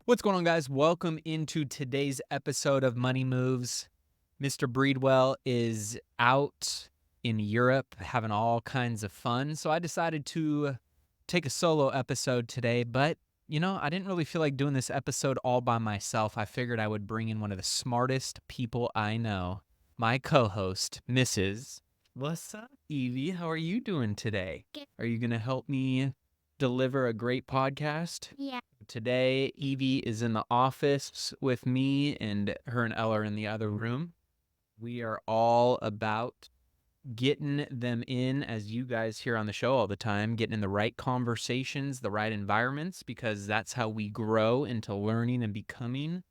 What's going on, guys? Welcome into today's episode of Money Moves. Mr. Breedwell is out in Europe having all kinds of fun, so I decided to take a solo episode today, but I didn't really feel like doing this episode all by myself. I figured I would bring in one of the smartest people I know, my co-host, Mrs. What's up, Evie? How are you doing today? Good. Are you going to help me deliver a great podcast? Yeah. Today, Evie is in the office with me, and her and Ella are in the other room. We are all about getting them in, as you guys hear on the show all the time, getting in the right conversations, the right environments, because that's how we grow into learning and becoming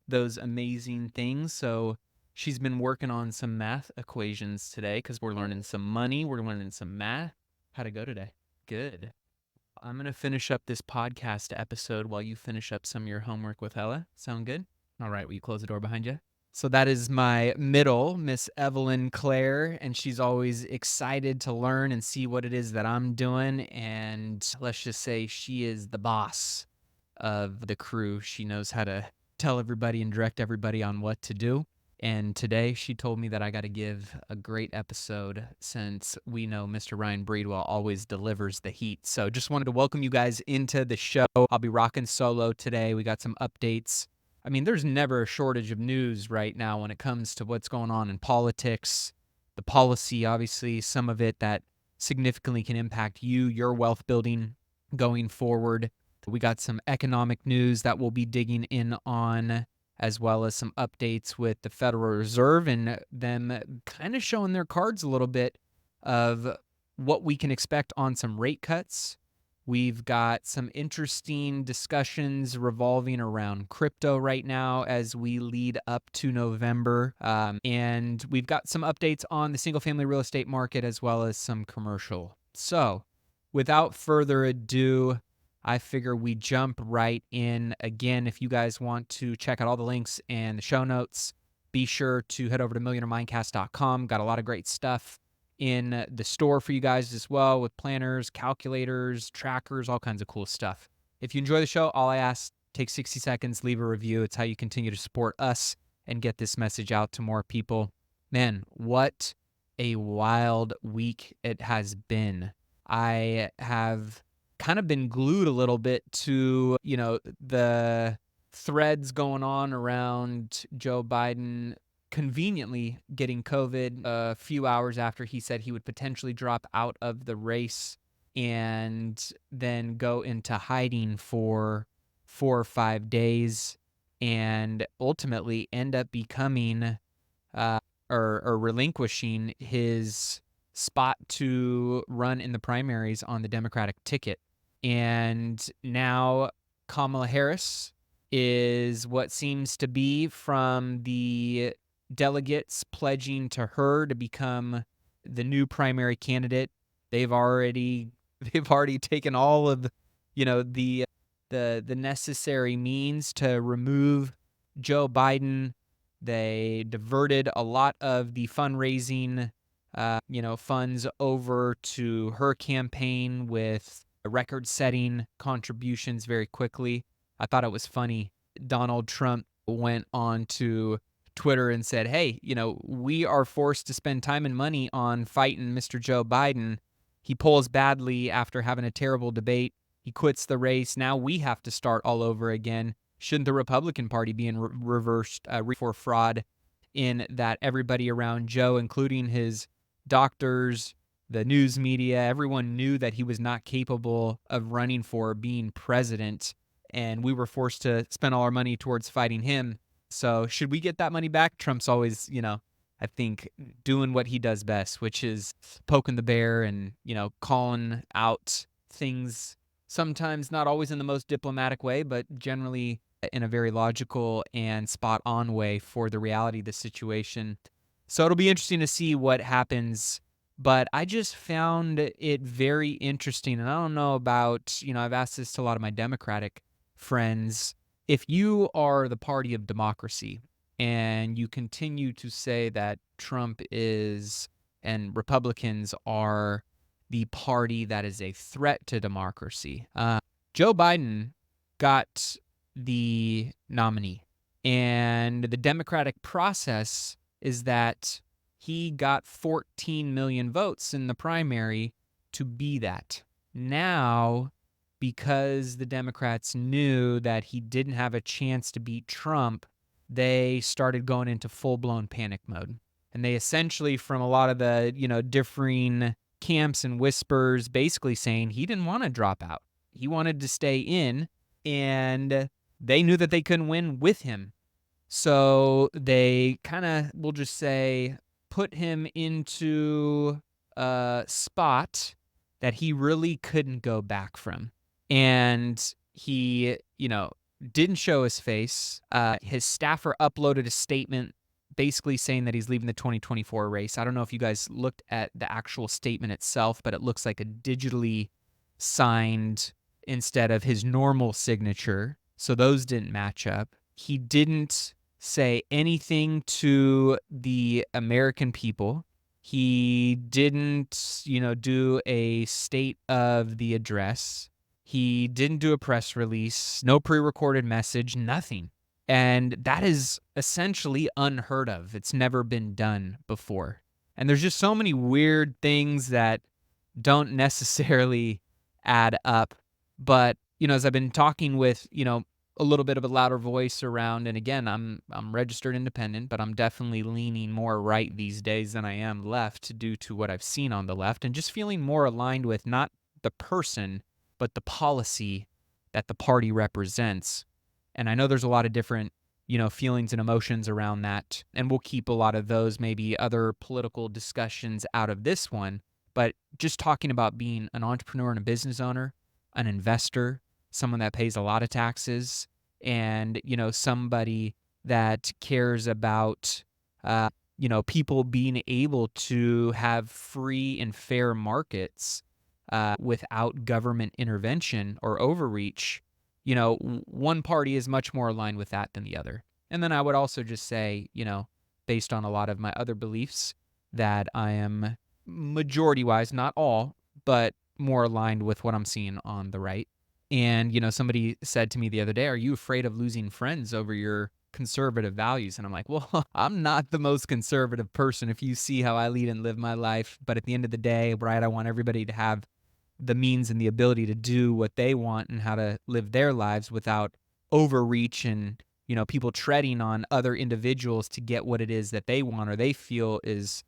those amazing things. So she's been working on some math equations today because we're learning some money. We're learning some math. How'd it go today? Good. I'm going to finish up this podcast episode while you finish up some of your homework with Ella. Sound good? All right, will you close the door behind you? So that is my middle, Miss Evelyn Claire, and she's always excited to learn and see what it is that I'm doing. And let's just say she is the boss of the crew. She knows how to tell everybody and direct everybody on what to do. And today she told me that I got to give a great episode since we know Mr. Ryan Breedwell always delivers the heat. So just wanted to welcome you guys into the show. I'll be rocking solo today. We got some updates. I mean, there's never a shortage of news right now when it comes to what's going on in politics, the policy, obviously, some of it that significantly can impact you, your wealth building going forward. We got some economic news that we'll be digging in on, as well as some updates with the Federal Reserve and them kind of showing their cards a little bit of what we can expect on some rate cuts. We've got some interesting discussions revolving around crypto right now as we lead up to November. And we've got some updates on the single-family real estate market as well as some commercial. So without further ado, I figure we jump right in. Again, if you guys want to check out all the links and the show notes, be sure to head over to millionairemindcast.com. Got a lot of great stuff in the store for you guys as well, with planners, calculators, trackers, all kinds of cool stuff. If you enjoy the show, all I ask, take 60 seconds, leave a review. It's how you continue to support us and get this message out to more people. Man, what a wild week it has been. I have kind of been glued a little bit to, the threads going on around Joe Biden conveniently getting COVID a few hours after he said he would potentially drop out of the race and then go into hiding for 4 or 5 days and ultimately end up becoming or relinquishing his spot to run in the primaries on the Democratic ticket. And now Kamala Harris is what seems to be, from the delegates pledging to her to become the new primary candidate. They've already taken all of the necessary means to remove Joe Biden. They diverted a lot of the fundraising funds over to her campaign with record-setting contributions very quickly. I thought it was funny. Donald Trump went on to Twitter and said, hey, we are forced to spend time and money on fighting Mr. Joe Biden. He polls badly after having a terrible debate. He quits the race. Now we have to start all over again. Shouldn't the Republican Party be in reversed for fraud, in that everybody around Joe, including his doctors, the news media, everyone knew that he was not capable of running for being president, and we were forced to spend all our money towards fighting him. So should we get that money back? Trump's always, I think, doing what he does best, which is poking the bear and, calling out things, sometimes not always in the most diplomatic way, but generally in a very logical and spot on way for the reality of the situation. So it'll be interesting to see what happens. But I just found it very interesting. And I don't know about, I've asked this to a lot of my Democratic friends. If you are the party of democracy and you continue to say that Trump is and Republicans are the party that is a threat to democracy, Joe Biden got the nominee. And the Democratic process is that he got 14 million votes in the primary to be that. Now, because the Democrats knew that he didn't have a chance to beat Trump, they started going into full-blown panic mode. And they essentially, from a lot of the, differing camps and whispers, basically saying he didn't want to drop out. He wanted to stay in, and they knew that they couldn't win with him. So they kind of, we'll just say, put him into a spot that he really couldn't go back from. And he, didn't show his face. His staffer uploaded a statement basically saying that he's leaving the 2024 race. I don't know if you guys looked at the actual statement itself, but it looks like a digitally signed instead of his normal signature. So those didn't match up. He didn't say anything to the American people. He didn't, do a state of the address. He didn't do a press release, no pre-recorded message, nothing. And that is essentially unheard of. It's never been done before. And there's just so many weird things that don't necessarily add up. But, as I've been talking with, a little bit of a louder voice around, and again, I'm registered independent, but I'm definitely leaning more right these days than I am left due to what I've seen on the left, and just feeling more aligned with not the person, but the policy that the party represents. And I know there's a lot of different, feelings and emotions around that, and we'll keep a lot of those, maybe other political discussions out of this one. But just talking about being an entrepreneur and a business owner, an investor, someone that pays a lot of taxes, and, somebody that cares about, people being able to have free and fair markets without government intervention or overreach. One party is much more aligned with that than the other. And then I would also just say, based on a lot of my other beliefs, that I am majority-wise, not all, but more aligned with what I'm seeing on the right. And, somebody said to me the other day, are you afraid of losing friends over your conservative values? And I'm like, well, I'm not the most conservative person if you see how I lead and live my life. But at the end of the day, right, I want everybody to have the means and the ability to do what they want and how to live their lives without overreach and, people treading on other individuals to get what it is that they want or they feel is,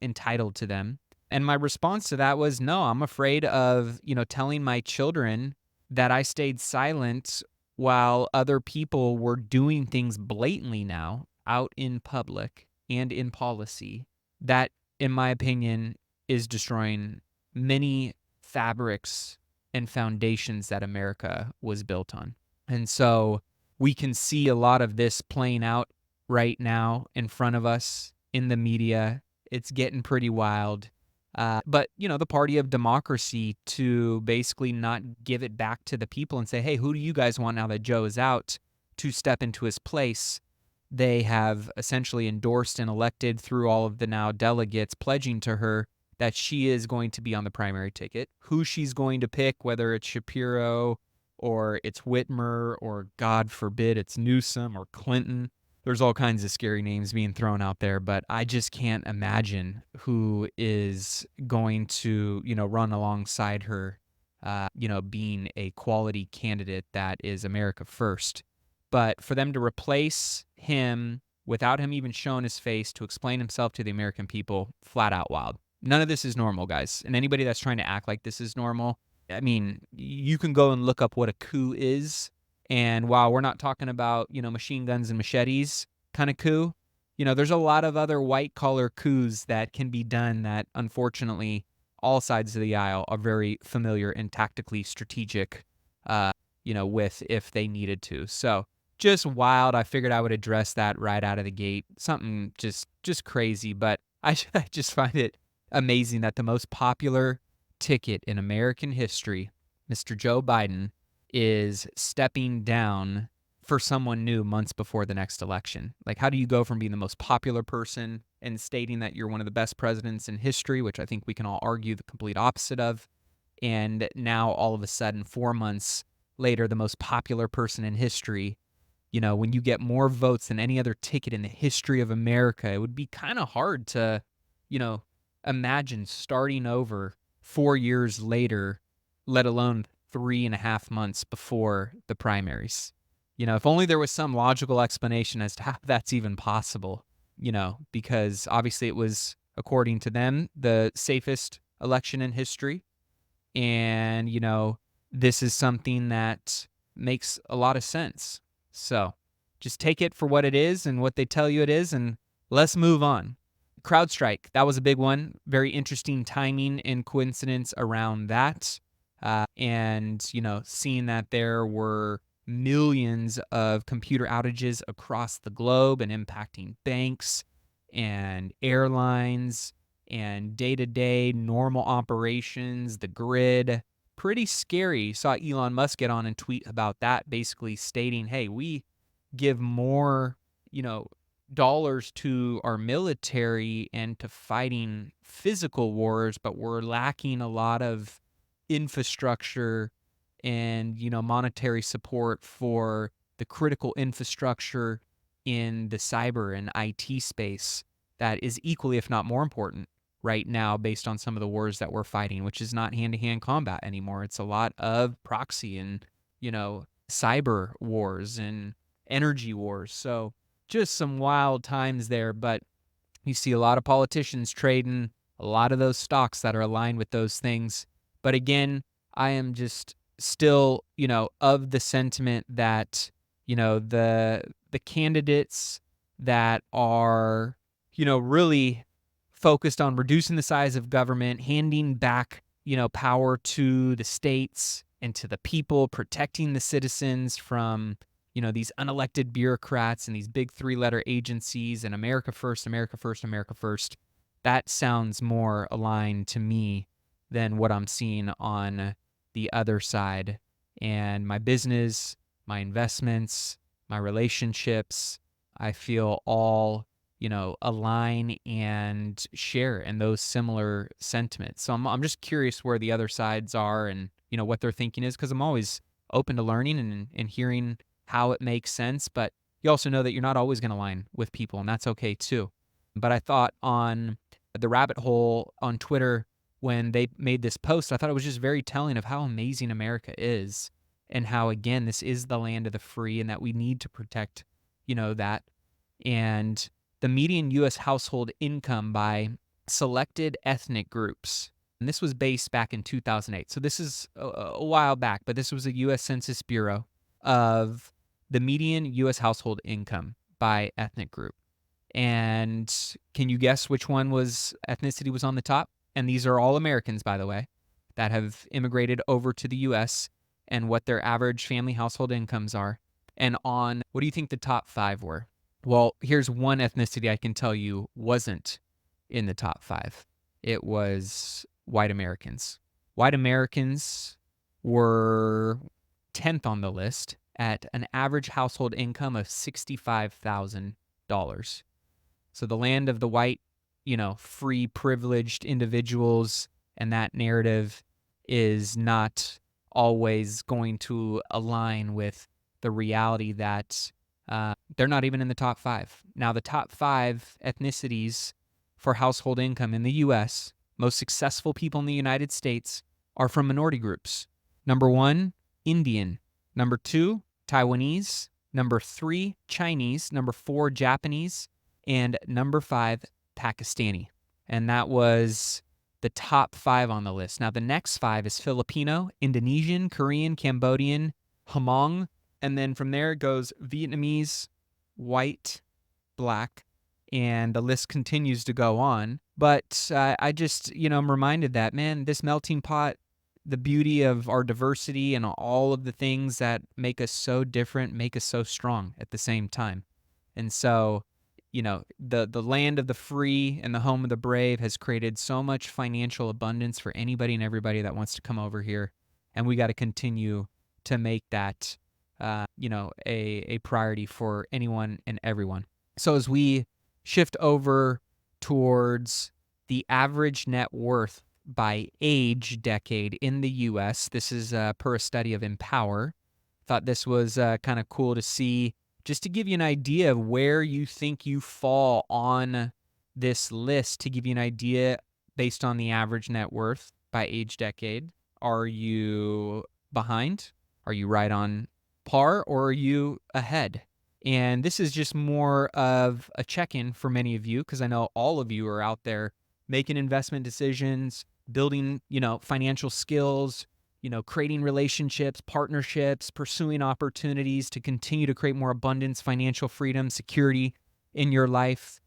entitled to them. And my response to that was, no, I'm afraid of, telling my children that I stayed silent while other people were doing things blatantly now out in public and in policy that, in my opinion, is destroying many fabrics and foundations that America was built on. And so we can see a lot of this playing out right now in front of us in the media. It's getting pretty wild. But, the party of democracy to basically not give it back to the people and say, hey, who do you guys want now that Joe is out to step into his place? They have essentially endorsed and elected through all of the now delegates pledging to her that she is going to be on the primary ticket. Who she's going to pick, whether it's Shapiro or it's Whitmer or, God forbid, it's Newsom or Clinton. There's all kinds of scary names being thrown out there, but I just can't imagine who is going to, run alongside her, being a quality candidate that is America first. But for them to replace him without him even showing his face to explain himself to the American people, flat out wild. None of this is normal, guys. And anybody that's trying to act like this is normal, I mean, you can go and look up what a coup is. And while we're not talking about, machine guns and machetes kind of coup, there's a lot of other white collar coups that can be done that unfortunately all sides of the aisle are very familiar and tactically strategic, with if they needed to. So just wild. I figured I would address that right out of the gate. Something just crazy, but I just find it amazing that the most popular ticket in American history, Mr. Joe Biden, is stepping down for someone new months before the next election. Like, how do you go from being the most popular person and stating that you're one of the best presidents in history, which I think we can all argue the complete opposite of, and now all of a sudden 4 months later the most popular person in history, when you get more votes than any other ticket in the history of America, it would be kind of hard to, you know, imagine starting over 4 years later, let alone 3.5 months before the primaries. If only there was some logical explanation as to how that's even possible, because obviously it was, according to them, the safest election in history. And, this is something that makes a lot of sense. So just take it for what it is and what they tell you it is, and let's move on. CrowdStrike, that was a big one. Very interesting timing and coincidence around that. And, seeing that there were millions of computer outages across the globe and impacting banks and airlines and day-to-day normal operations, the grid. Pretty scary. Saw Elon Musk get on and tweet about that, basically stating, hey, we give more, dollars to our military and to fighting physical wars, but we're lacking a lot of infrastructure and, monetary support for the critical infrastructure in the cyber and IT space that is equally, if not more important right now, based on some of the wars that we're fighting, which is not hand-to-hand combat anymore. It's a lot of proxy and, cyber wars and energy wars. So just some wild times there, but you see a lot of politicians trading a lot of those stocks that are aligned with those things. But again, I am just still, of the sentiment that, the candidates that are, really focused on reducing the size of government, handing back, power to the states and to the people, protecting the citizens from, these unelected bureaucrats and these big 3-letter agencies and America first, America first, America first. That sounds more aligned to me than what I'm seeing on the other side. And my business, my investments, my relationships, I feel all, align and share in those similar sentiments. So I'm just curious where the other sides are and, what their thinking is, because I'm always open to learning and hearing how it makes sense. But you also know that you're not always going to align with people, and that's okay too. But I thought on the rabbit hole on Twitter, when they made this post, I thought it was just very telling of how amazing America is and how, again, this is the land of the free and that we need to protect, that. And the median U.S. household income by selected ethnic groups. And this was based back in 2008. So this is a while back, but this was a U.S. Census Bureau of the median U.S. household income by ethnic group. And can you guess which ethnicity was on the top? And these are all Americans, by the way, that have immigrated over to the U.S. and what their average family household incomes are. And what do you think the top 5 were? Well, here's one ethnicity I can tell you wasn't in the top 5. It was white Americans. White Americans were 10th on the list at an average household income of $65,000. So the land of the white, free, privileged individuals, and that narrative is not always going to align with the reality that they're not even in the top 5. Now, the top 5 ethnicities for household income in the U.S., most successful people in the United States, are from minority groups. Number 1, Indian. Number 2, Taiwanese. Number 3, Chinese. Number 4, Japanese. And number 5, Pakistani. And that was the top 5 on the list. Now, the next 5 is Filipino, Indonesian, Korean, Cambodian, Hmong, and then from there it goes Vietnamese, white, black, and the list continues to go on. But I just, I'm reminded that, man, this melting pot, the beauty of our diversity and all of the things that make us so different, make us so strong at the same time. And so, the land of the free and the home of the brave has created so much financial abundance for anybody and everybody that wants to come over here. And we got to continue to make that, a priority for anyone and everyone. So as we shift over towards the average net worth by age decade in the U.S., this is per a study of Empower. thought this was kind of cool to see, just to give you an idea of where you think you fall on this list, to give you an idea based on the average net worth by age decade. Are you behind? Are you right on par, or are you ahead? And this is just more of a check-in for many of you, because I know all of you are out there making investment decisions, building, financial skills, creating relationships, partnerships, pursuing opportunities to continue to create more abundance, financial freedom, security in your life.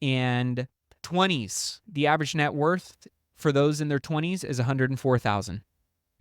And 20s, the average net worth for those in their 20s is $104,000.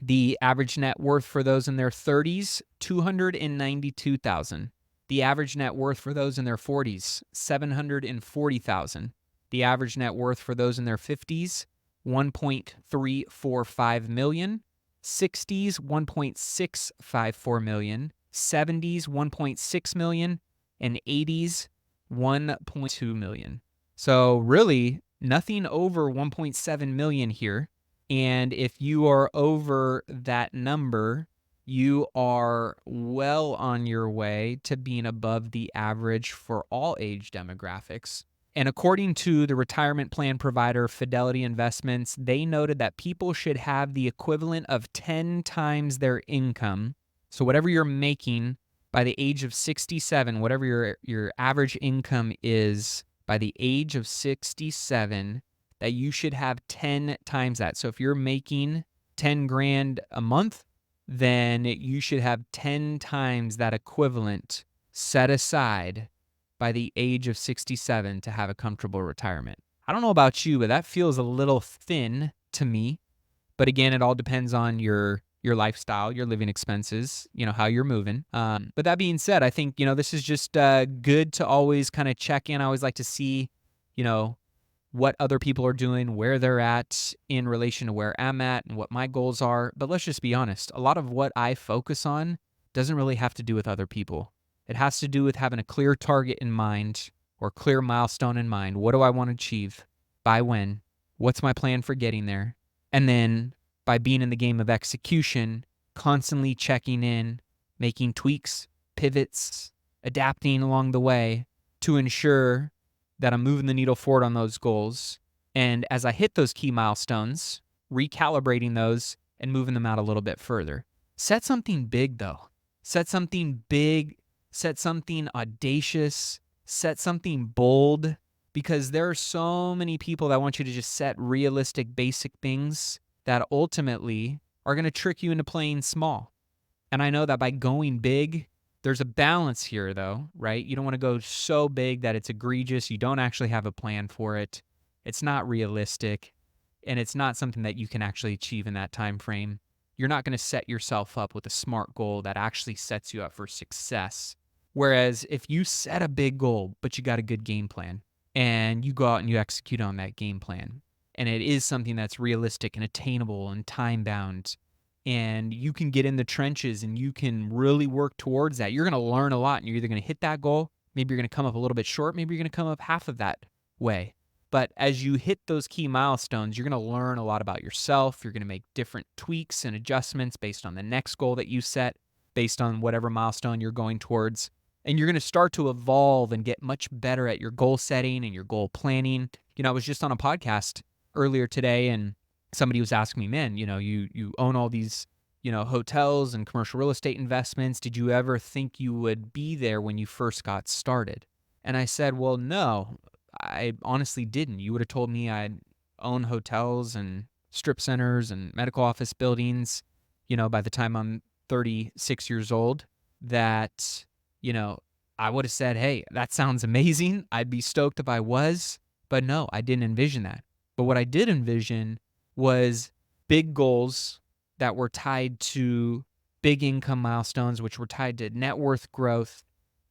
The average net worth for those in their 30s, $292,000. The average net worth for those in their 40s, $740,000. The average net worth for those in their 50s, $1.345 million. 60s, $1.654 million. 70s, $1.6 million. And 80s, $1.2 million. So really, nothing over $1.7 million here. And if you are over that number, you are well on your way to being above the average for all age demographics. And according to the retirement plan provider Fidelity Investments, they noted that people should have the equivalent of 10 times their income. So whatever you're making by the age of 67, whatever your average income is by the age of 67, that you should have 10 times that. So if you're making 10 grand a month, then you should have 10 times that equivalent set aside by the age of 67 to have a comfortable retirement. I don't know about you, but that feels a little thin to me. But again, it all depends on your lifestyle, your living expenses, how you're moving. But that being said, I think, this is just good to always kind of check in. I always like to see, what other people are doing, where they're at in relation to where I'm at and what my goals are. But let's just be honest. A lot of what I focus on doesn't really have to do with other people. It has to do with having a clear target in mind or clear milestone in mind. What do I want to achieve? By when? What's my plan for getting there? And then by being in the game of execution, constantly checking in, making tweaks, pivots, adapting along the way to ensure that I'm moving the needle forward on those goals. And as I hit those key milestones, recalibrating those and moving them out a little bit further. Set something big, though. Set something big. Set something audacious. Set something bold. Because there are so many people that want you to just set realistic, basic things that ultimately are going to trick you into playing small. And I know that by going big, there's a balance here, though, right? You don't want to go so big that it's egregious. You don't actually have a plan for it. It's not realistic, and it's not something that you can actually achieve in that time frame. You're not going to set yourself up with a smart goal that actually sets you up for success. Whereas if you set a big goal, but you got a good game plan, and you go out and you execute on that game plan, and it is something that's realistic and attainable and time-bound, and you can get in the trenches and you can really work towards that, you're going to learn a lot, and you're either going to hit that goal, maybe you're going to come up a little bit short, maybe you're going to come up half of that way. But as you hit those key milestones, you're going to learn a lot about yourself. You're going to make different tweaks and adjustments based on the next goal that you set, based on whatever milestone you're going towards. And you're going to start to evolve and get much better at your goal setting and your goal planning. I was just on a podcast earlier today, and somebody was asking me, man, you own all these, hotels and commercial real estate investments. Did you ever think you would be there when you first got started? And I said, well, no, I honestly didn't. You would have told me I'd own hotels and strip centers and medical office buildings, by the time I'm 36 years old, that, I would have said, hey, that sounds amazing. I'd be stoked if I was. But no, I didn't envision that. But what I did envision was big goals that were tied to big income milestones, which were tied to net worth growth.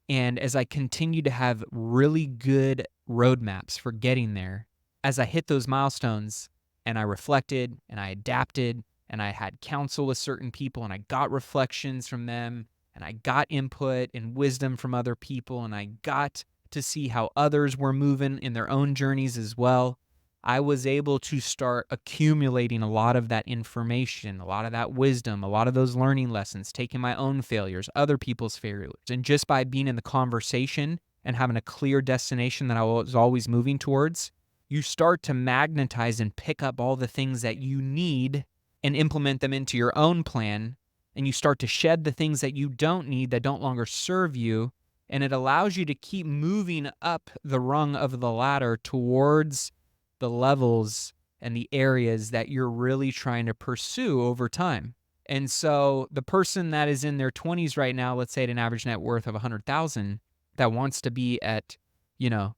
And as I continued to have really good roadmaps for getting there, as I hit those milestones and I reflected and I adapted and I had counsel with certain people and I got reflections from them and I got input and wisdom from other people and I got to see how others were moving in their own journeys as well, I was able to start accumulating a lot of that information, a lot of that wisdom, a lot of those learning lessons, taking my own failures, other people's failures. And just by being in the conversation and having a clear destination that I was always moving towards, you start to magnetize and pick up all the things that you need and implement them into your own plan. And you start to shed the things that you don't need, that don't longer serve you. And it allows you to keep moving up the rung of the ladder towards the levels and the areas that you're really trying to pursue over time. And so the person that is in their 20s right now, let's say at an average net worth of 100,000, that wants to be at, $1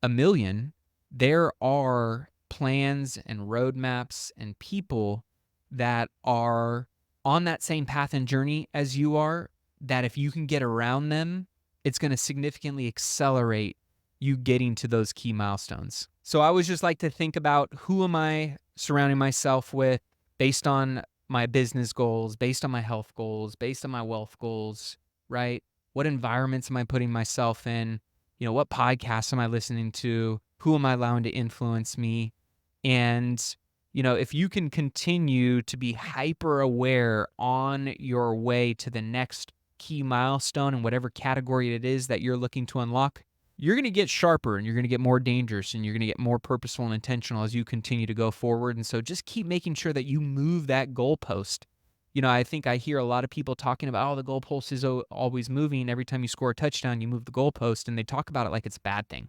million, there are plans and roadmaps and people that are on that same path and journey as you are, that if you can get around them, it's going to significantly accelerate you getting to those key milestones. So I always just like to think about, who am I surrounding myself with based on my business goals, based on my health goals, based on my wealth goals, right? What environments am I putting myself in? What podcasts am I listening to? Who am I allowing to influence me? And, if you can continue to be hyper aware on your way to the next key milestone in whatever category it is that you're looking to unlock, you're going to get sharper and you're going to get more dangerous and you're going to get more purposeful and intentional as you continue to go forward. And so just keep making sure that you move that goalpost. I think I hear a lot of people talking about, the goalpost is always moving. Every time you score a touchdown, you move the goalpost, and they talk about it like it's a bad thing.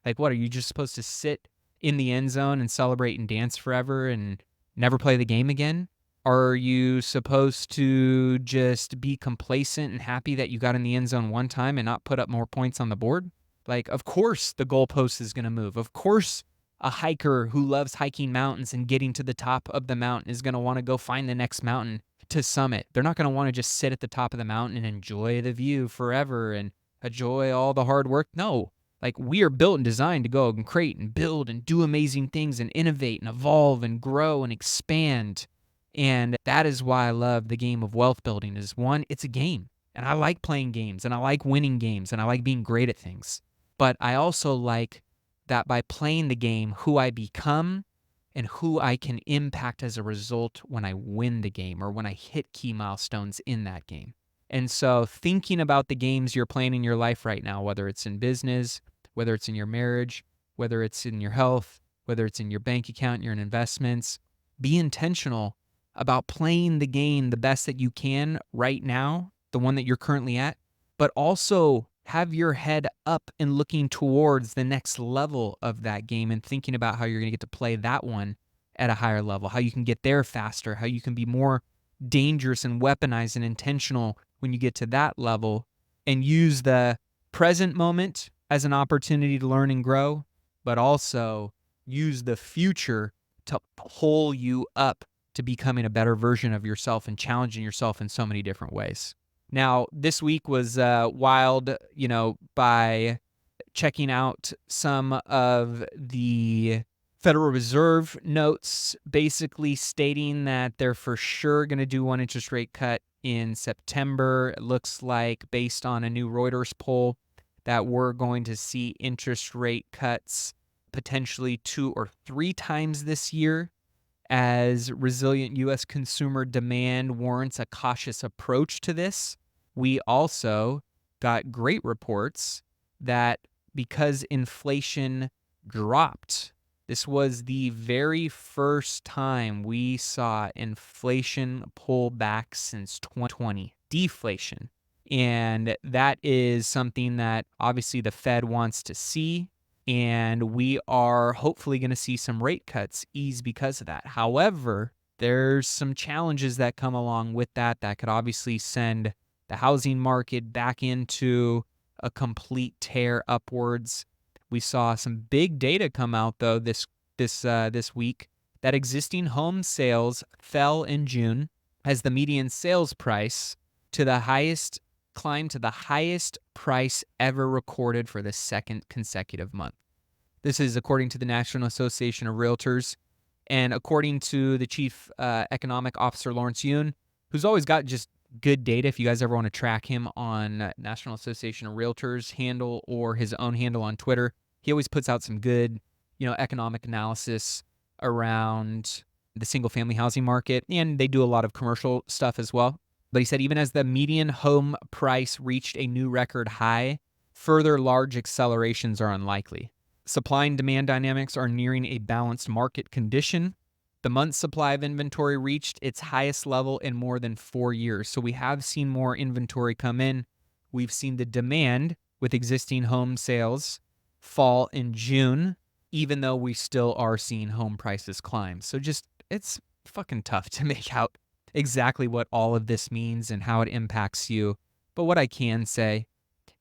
Like, what, are you just supposed to sit in the end zone and celebrate and dance forever and never play the game again? Are you supposed to just be complacent and happy that you got in the end zone one time and not put up more points on the board? Like, of course the goalpost is going to move. Of course a hiker who loves hiking mountains and getting to the top of the mountain is going to want to go find the next mountain to summit. They're not going to want to just sit at the top of the mountain and enjoy the view forever and enjoy all the hard work. No, like, we are built and designed to go and create and build and do amazing things and innovate and evolve and grow and expand. And that is why I love the game of wealth building. Is one, it's a game. And I like playing games and I like winning games and I like being great at things. But I also like that by playing the game, who I become and who I can impact as a result when I win the game or when I hit key milestones in that game. And so thinking about the games you're playing in your life right now, whether it's in business, whether it's in your marriage, whether it's in your health, whether it's in your bank account, your investments, be intentional about playing the game the best that you can right now, the one that you're currently at, but also have your head up and looking towards the next level of that game and thinking about how you're going to get to play that one at a higher level, how you can get there faster, how you can be more dangerous and weaponized and intentional when you get to that level, and use the present moment as an opportunity to learn and grow, but also use the future to pull you up to becoming a better version of yourself and challenging yourself in so many different ways. Now, this week was wild, by checking out some of the Federal Reserve notes, basically stating that they're for sure going to do one interest rate cut in September. It looks like, based on a new Reuters poll, that we're going to see interest rate cuts potentially 2 or 3 times this year, as resilient U.S. consumer demand warrants a cautious approach to this. We also got great reports that because inflation dropped, this was the very first time we saw inflation pull back since 2020, deflation. And that is something that obviously the Fed wants to see. And we are hopefully going to see some rate cuts ease because of that. However, there's some challenges that come along with that could obviously send the housing market back into a complete tear upwards. We saw some big data come out, though, this week, that existing home sales fell in June as the median sales price climbed to the highest price ever recorded for the second consecutive month. This is according to the National Association of Realtors, and according to the Chief Economic Officer, Lawrence Yun, who's always got just good data. If you guys ever want to track him on National Association of Realtors handle or his own handle on Twitter, he always puts out some good, economic analysis around the single family housing market, and they do a lot of commercial stuff as well. But he said even as the median home price reached a new record high, further large accelerations are unlikely. Supply and demand dynamics are nearing a balanced market condition. The month's supply of inventory reached its highest level in more than 4 years. So we have seen more inventory come in. We've seen the demand with existing home sales fall in June, even though we still are seeing home prices climb. So it's fucking tough to make out exactly what all of this means and how it impacts you. But what I can say,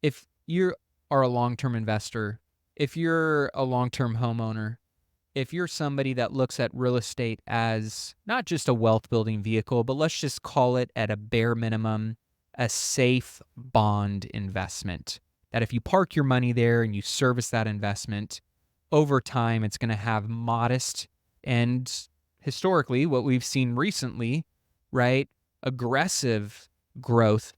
if you are a long-term investor, if you're a long-term homeowner, if you're somebody that looks at real estate as not just a wealth building vehicle, but let's just call it at a bare minimum, a safe bond investment, that if you park your money there and you service that investment, over time, it's going to have modest and historically what we've seen recently, right? Aggressive growth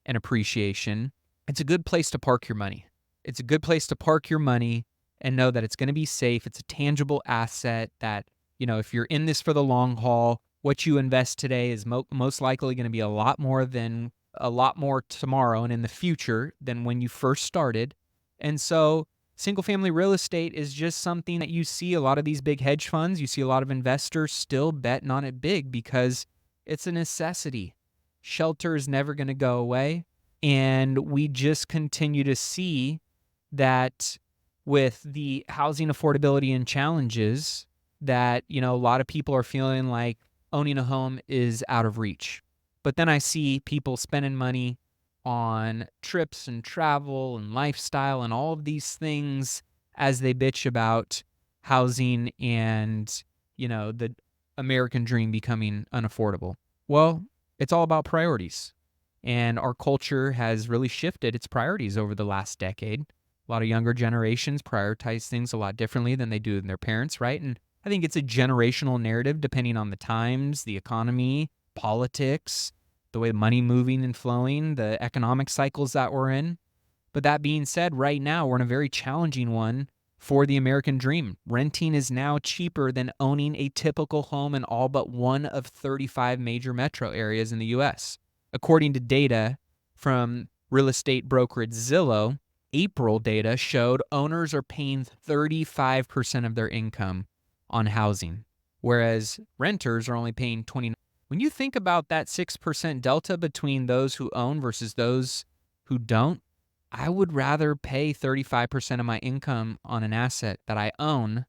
and appreciation. It's a good place to park your money. It's a good place to park your money and know that it's going to be safe. It's a tangible asset that, if you're in this for the long haul, what you invest today is most likely going to be a lot more tomorrow and in the future than when you first started. And so single family real estate is just something that you see a lot of these big hedge funds, you see a lot of investors still betting on it big because it's a necessity. Shelter is never going to go away. And we just continue to see that with the housing affordability and challenges that, a lot of people are feeling like owning a home is out of reach. But then I see people spending money on trips and travel and lifestyle and all of these things as they bitch about housing and, the American dream becoming unaffordable. Well, it's all about priorities. And our culture has really shifted its priorities over the last decade. A lot of younger generations prioritize things a lot differently than they do than their parents, right? And I think it's a generational narrative depending on the times, the economy, politics, the way money moving and flowing, the economic cycles that we're in. But that being said, right now we're in a very challenging one for the American dream. Renting is now cheaper than owning a typical home in all but one of 35 major metro areas in the U.S. According to data from real estate brokerage Zillow, April data showed owners are paying 35% of their income on housing, whereas renters are only paying 29%. When you think about that 6% delta between those who own versus those who don't, I would rather pay 35% of my income on an asset that I own,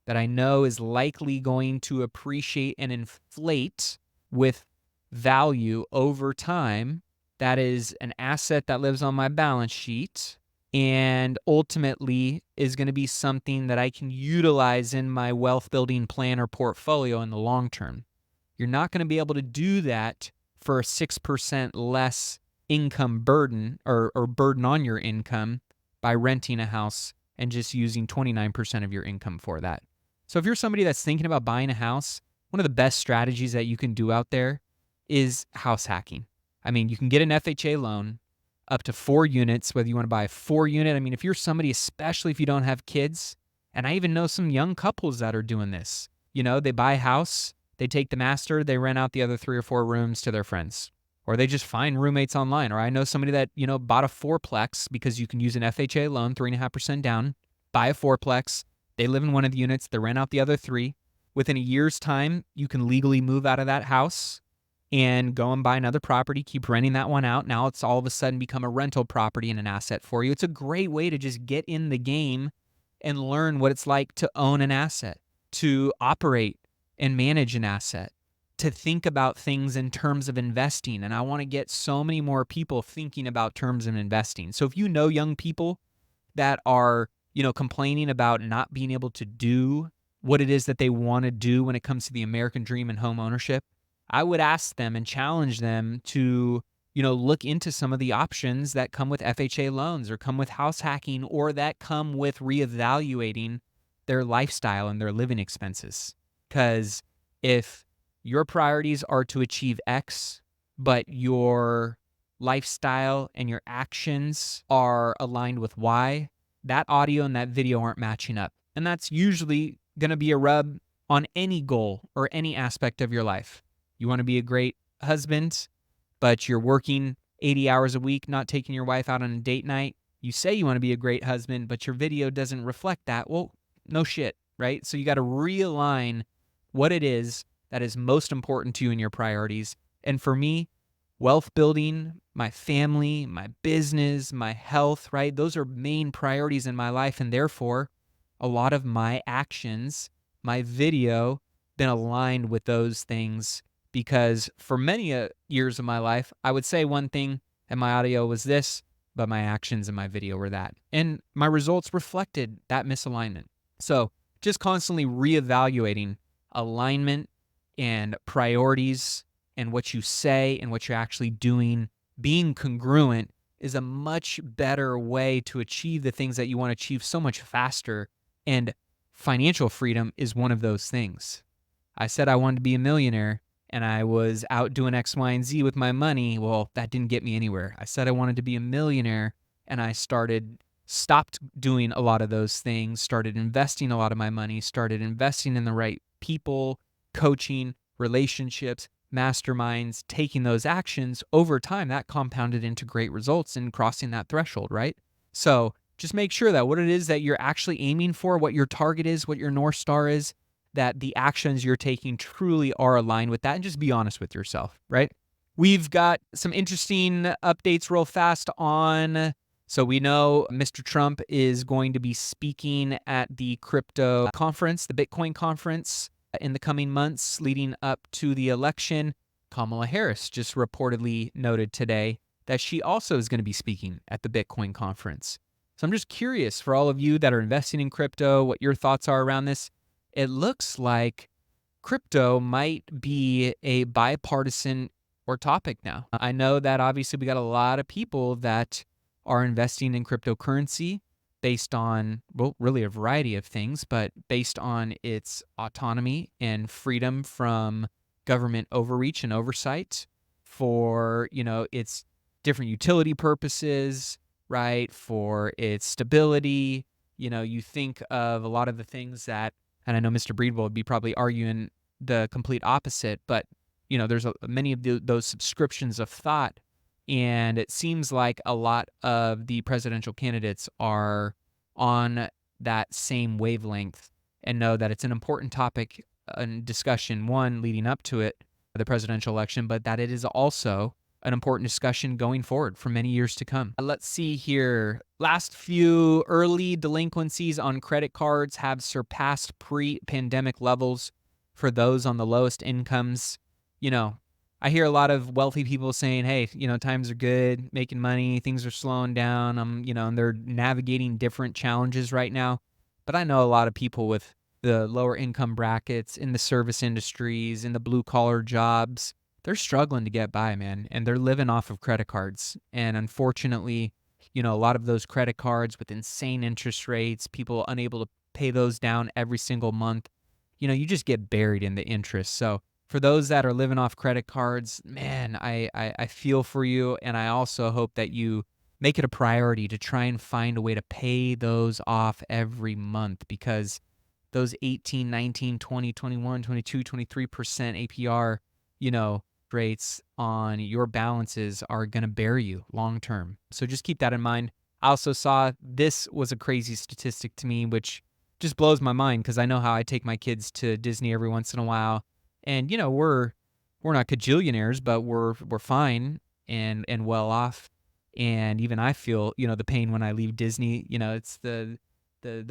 that I know is likely going to appreciate and inflate with value over time. That is an asset that lives on my balance sheet and ultimately is going to be something that I can utilize in my wealth building plan or portfolio in the long term. You're not going to be able to do that for a 6% less income burden or burden on your income by renting a house and just using 29% of your income for that. So if you're somebody that's thinking about buying a house, one of the best strategies that you can do out there is house hacking. I mean, you can get an FHA loan up to 4 units, whether you want to buy a 4-unit. I mean, if you're somebody, especially if you don't have kids, and I even know some young couples that are doing this. They buy a house, they take the master, they rent out the other 3 or 4 rooms to their friends. Or they just find roommates online. Or I know somebody that, bought a 4-plex because you can use an FHA loan, 3.5% down, buy a 4-plex. They live in one of the units, they rent out the other 3. Within a year's time, you can legally move out of that house and go and buy another property, keep renting that one out. Now it's all of a sudden become a rental property and an asset for you. It's a great way to just get in the game and learn what it's like to own an asset, to operate and manage an asset, to think about things in terms of investing. And I want to get so many more people thinking about terms of investing. So if you know young people that are, complaining about not being able to do what it is that they want to do when it comes to the American dream and home ownership, I would ask them and challenge them to, look into some of the options that come with FHA loans or come with house hacking or that come with reevaluating their lifestyle and their living expenses. Because if your priorities are to achieve X, but your lifestyle and your actions are aligned with Y, that audio and that video aren't matching up. And that's usually going to be a rub on any goal or any aspect of your life. You want to be a great husband, but you're working 80 hours a week, not taking your wife out on a date night. You say you want to be a great husband, but your video doesn't reflect that. Well, no shit, right? So you got to realign what it is that is most important to you in your priorities. And for me, wealth building, my family, my business, my health, right? Those are main priorities in my life. And therefore, a lot of my actions, my video, been aligned with those things, because for many years of my life, I would say one thing and my audio was this, but my actions and my video were that. And my results reflected that misalignment. So just constantly reevaluating alignment and priorities and what you say and what you're actually doing, being congruent is a much better way to achieve the things that you want to achieve so much faster. And financial freedom is one of those things. I said I wanted to be a millionaire and I was out doing X, Y, and Z with my money. Well, that didn't get me anywhere. I said I wanted to be a millionaire and I stopped doing a lot of those things, started investing a lot of my money, started investing in the right people, coaching, relationships, masterminds, taking those actions. Over time, that compounded into great results and crossing that threshold, right? So just make sure that what it is that you're actually aiming for, what your target is, what your North Star is, that the actions you're taking truly are aligned with that, and just be honest with yourself, right? We've got some interesting updates real fast on. So we know Mr. Trump is going to be speaking at the crypto conference, the Bitcoin conference, in the coming months leading up to the election. Kamala Harris just reportedly noted today that she also is going to be speaking at the Bitcoin conference. So I'm just curious for all of you that are investing in crypto, what your thoughts are around this. It looks like crypto might be a bipartisan or topic now. I know that obviously we got a lot of people that are investing in cryptocurrency based on, well, really a variety of things, but based on its autonomy and freedom from government overreach and oversight, for, its different utility purposes, right? For its stability. You think of a lot of the things that, and I know Mr. Breedwell would be probably arguing the complete opposite, but there's many of those subscriptions of thought. And it seems like a lot of the presidential candidates are on that same wavelength and know that it's an important topic and discussion, one, leading up to it, the presidential election, but that it is also an important discussion going forward for many years to come. Let's see here. Last few early delinquencies on credit cards have surpassed pre-pandemic levels for those on the lowest incomes. I hear a lot of wealthy people saying, hey, times are good, making money, things are slowing down, and they're navigating different challenges right now. But I know a lot of people with the lower income brackets in the service industries, in the blue collar jobs, they're struggling to get by, man, and they're living off of credit cards. And unfortunately, a lot of those credit cards with insane interest rates, people unable to pay those down every single month, you just get buried in the interest. So for those that are living off credit cards, man, I feel for you. And I also hope that you make it a priority to try and find a way to pay those off every month, because those 18, 19, 20, 21, 22, 23% APR, rates on your balances are going to bury you long term. So just keep that in mind. I also saw this was a crazy statistic to me, which just blows my mind, because I know how I take my kids to Disney every once in a while. And we're not cajillionaires, but we're fine and well off. And even I feel the pain when I leave Disney. It's the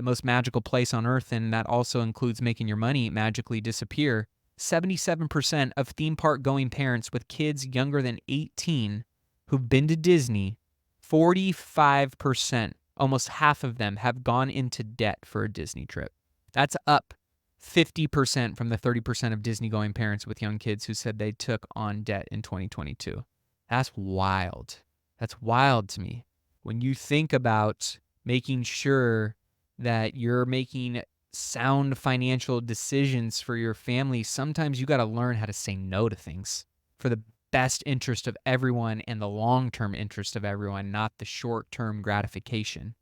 most magical place on earth, and that also includes making your money magically disappear. 77% of theme park going parents with kids younger than 18 who've been to Disney, 45%, almost half of them, have gone into debt for a Disney trip. That's up 50% from the 30% of Disney going parents with young kids who said they took on debt in 2022. That's wild. That's wild to me. When you think about making sure that you're making sound financial decisions for your family, sometimes you got to learn how to say no to things for the best interest of everyone and the long-term interest of everyone, not the short-term gratification.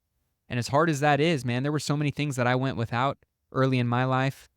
And as hard as that is, man, there were so many things that I went without early in my life,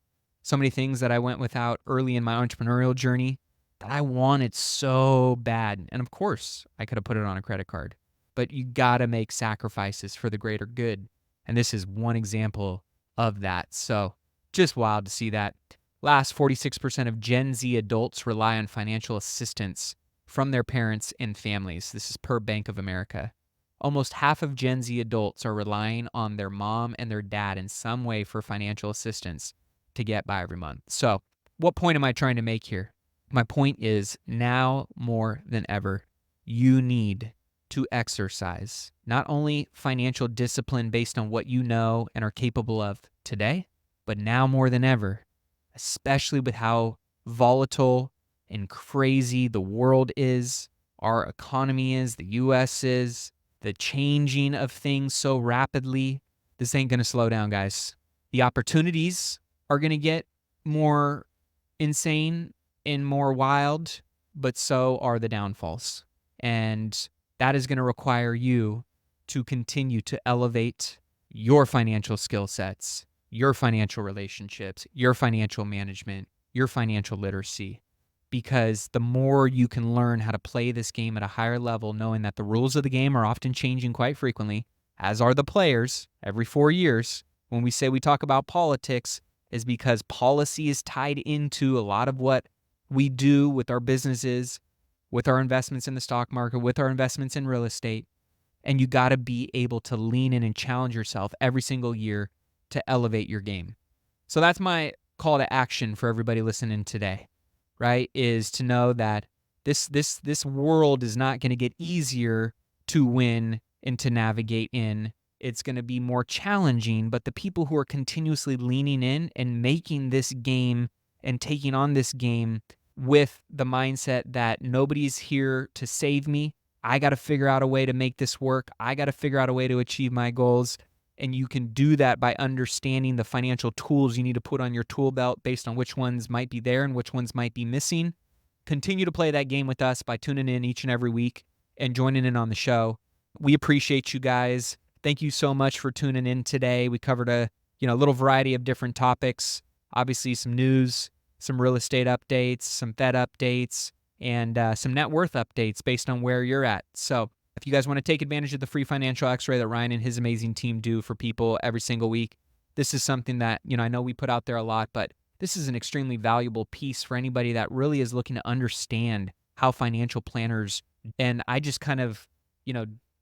so many things that I went without early in my entrepreneurial journey that I wanted so bad. And of course, I could have put it on a credit card, but you got to make sacrifices for the greater good. And this is one example of that. So just wild to see that. Last, 46% of Gen Z adults rely on financial assistance from their parents and families. This is per Bank of America. Almost half of Gen Z adults are relying on their mom and their dad in some way for financial assistance to get by every month. So what point am I trying to make here? My point is, now more than ever, you need to exercise not only financial discipline based on what you know and are capable of today, but now more than ever, especially with how volatile and crazy the world is, our economy is, the US is, the changing of things so rapidly. This ain't going to slow down, guys. The opportunities are going to get more insane and more wild, but so are the downfalls. And that is going to require you to continue to elevate your financial skill sets, your financial relationships, your financial management, your financial literacy. Because the more you can learn how to play this game at a higher level, knowing that the rules of the game are often changing quite frequently, as are the players every 4 years. When we say we talk about politics, is because policy is tied into a lot of what we do with our businesses, with our investments in the stock market, with our investments in real estate. And you got to be able to lean in and challenge yourself every single year to elevate your game. So that's my call to action for everybody listening today, right? Is to know that this world is not going to get easier to win and to navigate in. It's going to be more challenging, but the people who are continuously leaning in and making this game and taking on this game with the mindset that nobody's here to save me. I got to figure out a way to make this work. I got to figure out a way to achieve my goals. And you can do that by understanding the financial tools you need to put on your tool belt based on which ones might be there and which ones might be missing. Continue to play that game with us by tuning in each and every week and joining in on the show. We appreciate you guys. Thank you so much for tuning in today. We covered a little variety of different topics. Obviously, some news, some real estate updates, some Fed updates, and some net worth updates based on where you're at. So if you guys want to take advantage of the free financial x-ray that Ryan and his amazing team do for people every single week, this is something that, I know we put out there a lot, but this is an extremely valuable piece for anybody that really is looking to understand how financial planners, and I just kind of,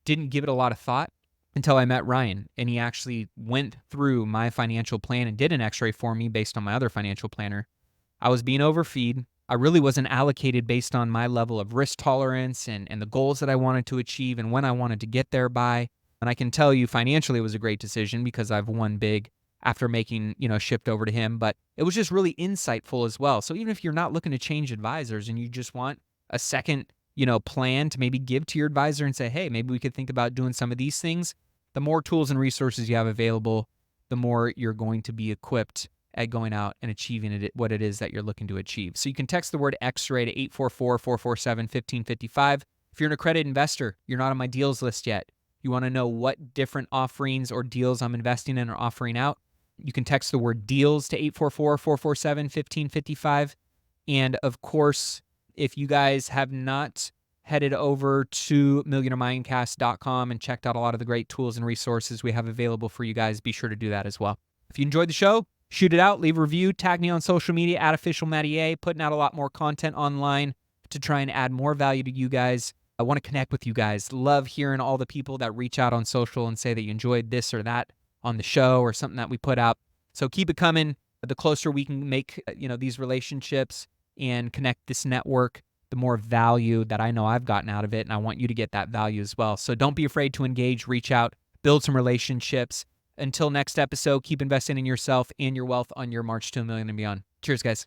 didn't give it a lot of thought until I met Ryan, and he actually went through my financial plan and did an x-ray for me based on my other financial planner. I was being overfeed. I really wasn't allocated based on my level of risk tolerance and the goals that I wanted to achieve and when I wanted to get there by. And I can tell you financially it was a great decision because I've won big after making, shift over to him. But it was just really insightful as well. So even if you're not looking to change advisors and you just want a second, plan to maybe give to your advisor and say, hey, maybe we could think about doing some of these things, the more tools and resources you have available, the more you're going to be equipped at going out and achieving what it is that you're looking to achieve. So you can text the word X-ray to 844-447-1555. If you're an accredited investor, you're not on my deals list yet, you want to know what different offerings or deals I'm investing in or offering out, you can text the word deals to 844-447-1555. And of course, if you guys have not headed over to millionairemindcast.com and checked out a lot of the great tools and resources we have available for you guys, be sure to do that as well. If you enjoyed the show, shoot it out, leave a review, tag me on social media at official Matty A, putting out a lot more content online to try and add more value to you guys. I want to connect with you guys. Love hearing all the people that reach out on social and say that you enjoyed this or that on the show or something that we put out. So keep it coming. The closer we can make, these relationships and connect this network, the more value that I know I've gotten out of it. And I want you to get that value as well. So don't be afraid to engage, reach out, build some relationships. Until next episode, keep investing in yourself and your wealth on your march to $1 million and beyond. Cheers, guys.